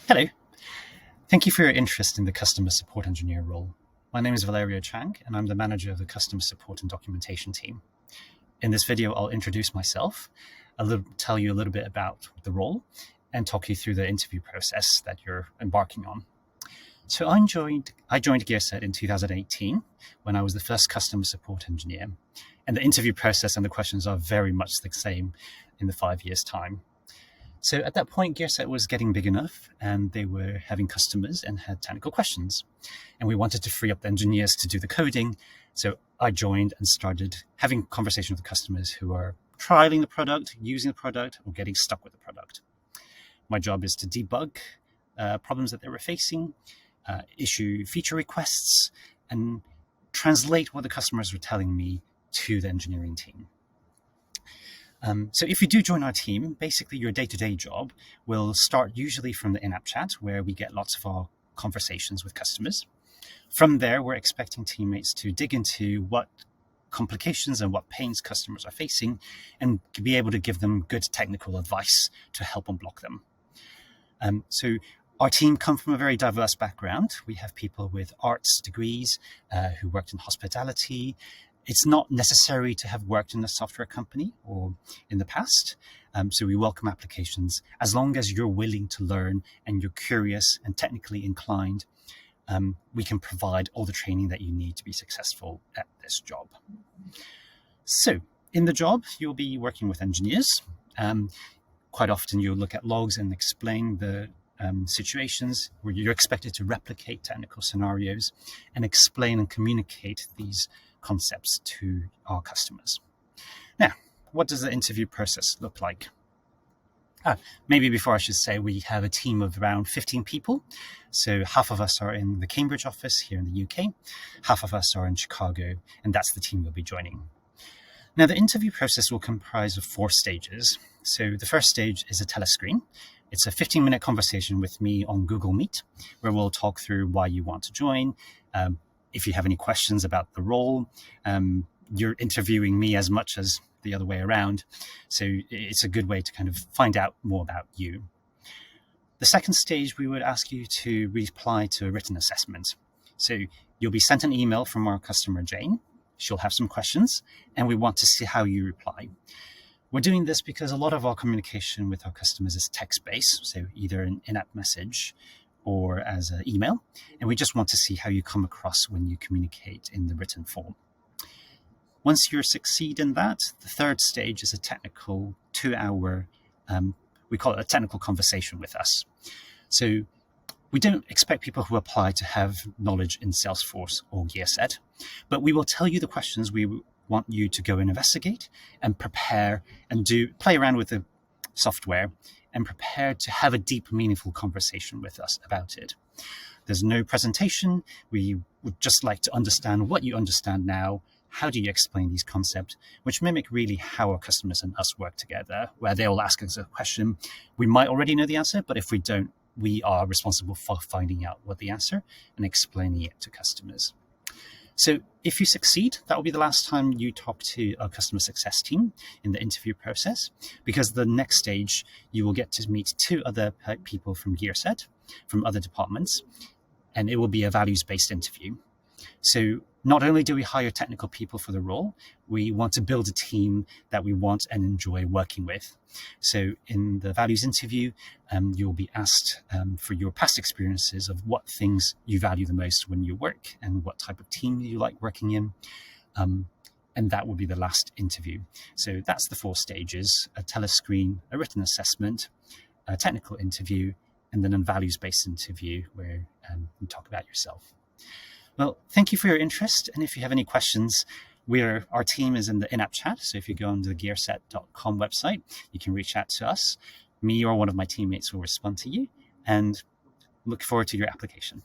Hello. Thank you for your interest in the customer support engineer role. My name is Valerio Chang, and I'm the manager of the customer support and documentation team. In this video, I'll introduce myself, tell you a little bit about the role, and talk you through the interview process that you're embarking on. So I joined GearSet in 2018 when I was the first customer support engineer, and the interview process and the questions are very much the same in the 5 years' time. So at that point, GearSet was getting big enough and they were having customers and had technical questions. And we wanted to free up the engineers to do the coding. So I joined and started having conversations with customers who are trialing the product, using the product, or getting stuck with the product. My job is to debug problems that they were facing, issue feature requests, and translate what the customers were telling me to the engineering team. So if you do join our team, basically your day-to-day job will start usually from the in-app chat, where we get lots of our conversations with customers. From there, we're expecting teammates to dig into what complications and what pains customers are facing and to be able to give them good technical advice to help unblock them. So our team come from a very diverse background. We have people with arts degrees who worked in hospitality. It's not necessary to have worked in a software company or in the past. So we welcome applications as long as you're willing to learn and you're curious and technically inclined. We can provide all the training that you need to be successful at this job. So in the job, you'll be working with engineers. Quite often you'll look at logs and explain the situations where you're expected to replicate technical scenarios and explain and communicate these concepts to our customers. Now, what does the interview process look like? Maybe before I should say we have a team of around 15 people. So half of us are in the Cambridge office here in the UK, half of us are in Chicago, and that's the team you'll be joining. Now, the interview process will comprise of 4 stages. So the first stage is a telescreen. It's a 15-minute conversation with me on Google Meet, where we'll talk through why you want to join. If you have any questions about the role, you're interviewing me as much as the other way around. So it's a good way to kind of find out more about you. The second stage, we would ask you to reply to a written assessment. So you'll be sent an email from our customer, Jane. She'll have some questions, and we want to see how you reply. We're doing this because a lot of our communication with our customers is text-based, so either an in-app message or as an email, and we just want to see how you come across when you communicate in the written form. Once you succeed in that, the third stage is a technical 2-hour, we call it a technical conversation with us. So we don't expect people who apply to have knowledge in Salesforce or GearSet, but we will tell you the questions we want you to go and investigate and prepare and play around with the software and prepare to have a deep, meaningful conversation with us about it. There's no presentation. We would just like to understand what you understand now. How do you explain these concepts, which mimic really how our customers and us work together, where they'll ask us a question. We might already know the answer, but if we don't, we are responsible for finding out what the answer and explaining it to customers. So if you succeed, that will be the last time you talk to our customer success team in the interview process, because the next stage, you will get to meet 2 other people from GearSet, from other departments, and it will be a values-based interview. So not only do we hire technical people for the role, we want to build a team that we want and enjoy working with. So in the values interview, you'll be asked for your past experiences of what things you value the most when you work and what type of team you like working in. And that will be the last interview. So that's the 4 stages: a telescreen, a written assessment, a technical interview, and then a values-based interview where you talk about yourself. Well, thank you for your interest. And if you have any questions, our team is in the in-app chat. So if you go on the gearset.com website, you can reach out to us. Me or one of my teammates will respond to you, and look forward to your application.